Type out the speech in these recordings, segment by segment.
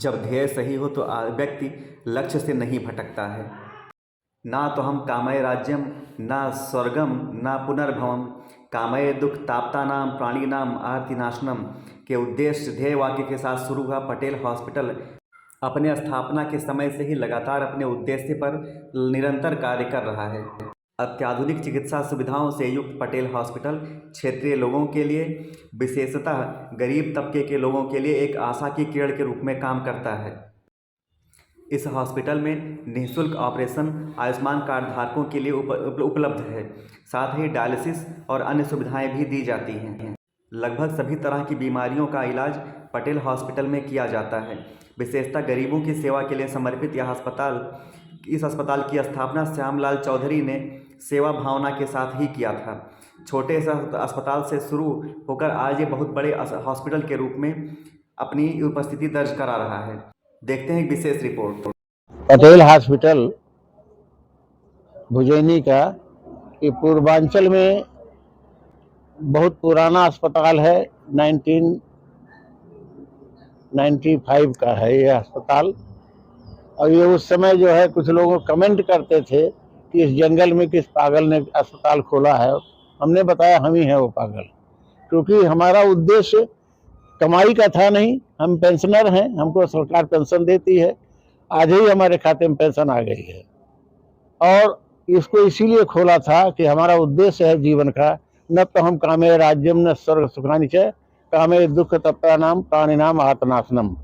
जब ध्येय सही हो तो व्यक्ति लक्ष्य से नहीं भटकता है। ना तो हम कामये राज्यम ना स्वर्गम ना पुनर्भवम कामये दुख ताप्तानाम प्राणिनाम आर्तिनाशनम के उद्देश्य ध्येय वाक्य के साथ शुरू हुआ पटेल हॉस्पिटल अपने स्थापना के समय से ही लगातार अपने उद्देश्य पर निरंतर कार्य कर रहा है। अत्याधुनिक चिकित्सा सुविधाओं से युक्त पटेल हॉस्पिटल क्षेत्रीय लोगों के लिए, विशेषतः गरीब तबके के लोगों के लिए एक आशा की किरण के रूप में काम करता है। इस हॉस्पिटल में निःशुल्क ऑपरेशन आयुष्मान कार्ड धारकों के लिए उपलब्ध है। साथ ही डायलिसिस और अन्य सुविधाएं भी दी जाती हैं। लगभग सभी तरह की बीमारियों का इलाज पटेल हॉस्पिटल में किया जाता है। विशेषतः गरीबों की सेवा के लिए समर्पित इस अस्पताल की स्थापना श्यामलाल चौधरी ने सेवा भावना के साथ ही किया था। छोटे से अस्पताल से शुरू होकर आज ये बहुत बड़े हॉस्पिटल के रूप में अपनी उपस्थिति दर्ज करा रहा है। देखते हैं एक विशेष रिपोर्ट। पटेल हॉस्पिटल भुजैनी का ये पूर्वांचल में बहुत पुराना अस्पताल है। 1995 का है ये अस्पताल। और ये उस समय जो है कुछ लोग कमेंट करते थे कि इस जंगल में किस पागल ने अस्पताल खोला है। हमने बताया हम ही हैं वो पागल, क्योंकि हमारा उद्देश्य कमाई का था नहीं। हम पेंशनर हैं, हमको सरकार पेंशन देती है। आज ही हमारे खाते में पेंशन आ गई है। और इसको इसीलिए खोला था कि हमारा उद्देश्य है जीवन का, न तो हम कामे राज्यम न स्वर्ग सुखानि च कामे दुख तप्तानाम प्राणिनाम आर्तनाशनम।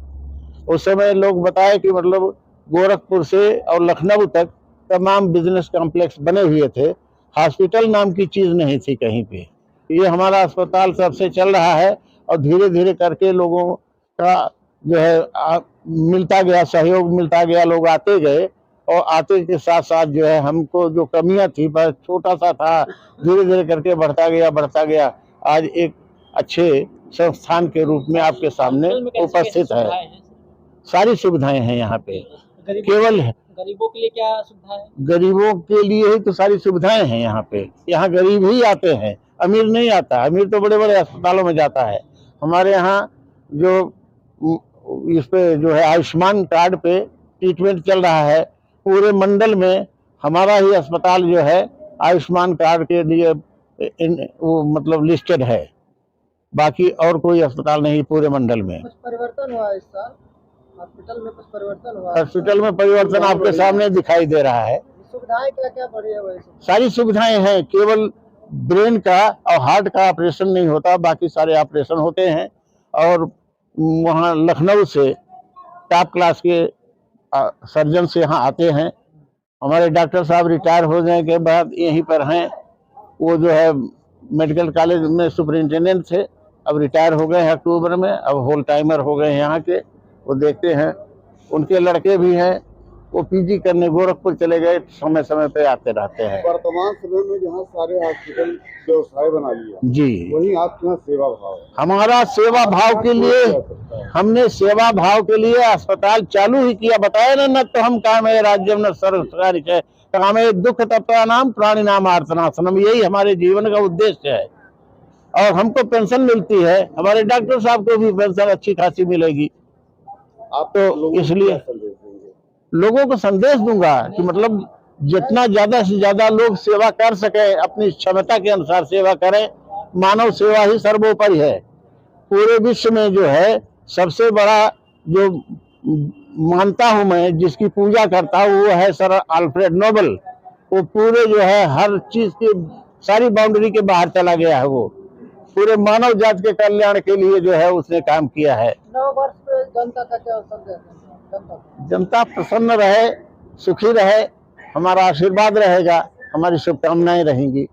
उस समय लोग बताए कि मतलब गोरखपुर से और लखनऊ तक तमाम बिजनेस कॉम्प्लेक्स बने हुए थे, हॉस्पिटल नाम की चीज़ नहीं थी कहीं पे। ये हमारा अस्पताल सबसे चल रहा है और धीरे धीरे करके लोगों का जो है मिलता गया, सहयोग मिलता गया, लोग आते गए। और आते के साथ साथ जो है हमको जो कमियां थी, पर छोटा सा था, धीरे धीरे करके बढ़ता गया। आज एक अच्छे संस्थान के रूप में आपके सामने उपस्थित है। सारी सुविधाएं हैं यहाँ पे। केवल गरीबों के लिए क्या सुविधा है? गरीबों के लिए ही तो सारी सुविधाएं हैं यहाँ पे। यहाँ गरीब ही आते हैं, अमीर नहीं आता। अमीर तो बड़े बड़े अस्पतालों में जाता है। हमारे यहाँ जो इस पे जो है आयुष्मान कार्ड पे ट्रीटमेंट चल रहा है, पूरे मंडल में हमारा ही अस्पताल जो है आयुष्मान कार्ड के लिए वो मतलब लिस्टेड है। बाकी और कोई अस्पताल नहीं पूरे मंडल में। कुछ परिवर्तन हुआ इस साल हॉस्पिटल में? कुछ परिवर्तन हुआ? हॉस्पिटल में परिवर्तन आपके सामने दिखाई दे रहा है। सुविधाएं क्या क्या बढ़ी है? वही सारी सुविधाएं हैं। केवल ब्रेन का और हार्ट का ऑपरेशन नहीं होता, बाकी सारे ऑपरेशन होते हैं। और वहाँ लखनऊ से टॉप क्लास के सर्जन से यहाँ आते हैं। हमारे डॉक्टर साहब रिटायर हो जाने के बाद यहीं पर हैं। वो जो है मेडिकल कॉलेज में सुपरिंटेंडेंट थे, अब रिटायर हो गए हैं अक्टूबर में। अब होल टाइमर हो गए हैं यहाँ के। वो देखते हैं। उनके लड़के भी हैं, वो पीजी करने गोरखपुर चले गए, समय समय पे आते रहते हैं। वर्तमान समय में जहाँ सारे हॉस्पिटल व्यवसाय बना लिया जी, वही आपके यहाँ सेवा भाव है। हमारा सेवा भाव के लिए, हमने सेवा भाव के लिए अस्पताल चालू ही किया। बताया ना, न तो हम कामे राज्यम न स्वर्ग सुखानि च कामे दुख तप्तानाम प्राणिनाम आर्तनाशनम। यही हमारे जीवन का उद्देश्य है। और हमको पेंशन मिलती है, हमारे डॉक्टर साहब को भी पेंशन अच्छी खासी मिलेगी। आप तो इसलिए लोगों को संदेश दूंगा कि मतलब जितना ज्यादा से ज्यादा लोग सेवा कर सके, अपनी क्षमता के अनुसार सेवा करें। मानव सेवा ही सर्वोपरि है। पूरे विश्व में जो है सबसे बड़ा जो मानता हूं मैं, जिसकी पूजा करता हूं, वो है सर अल्फ्रेड नोबेल। वो पूरे जो है हर चीज की सारी बाउंड्री के बाहर चला गया है। वो पूरे मानव जाति के कल्याण के लिए जो है उसने काम किया है। 9 वर्ष पे जनता का क्या संदेश है? जनता प्रसन्न रहे, सुखी रहे, हमारा आशीर्वाद रहेगा, हमारी शुभकामनाएं रहेंगी।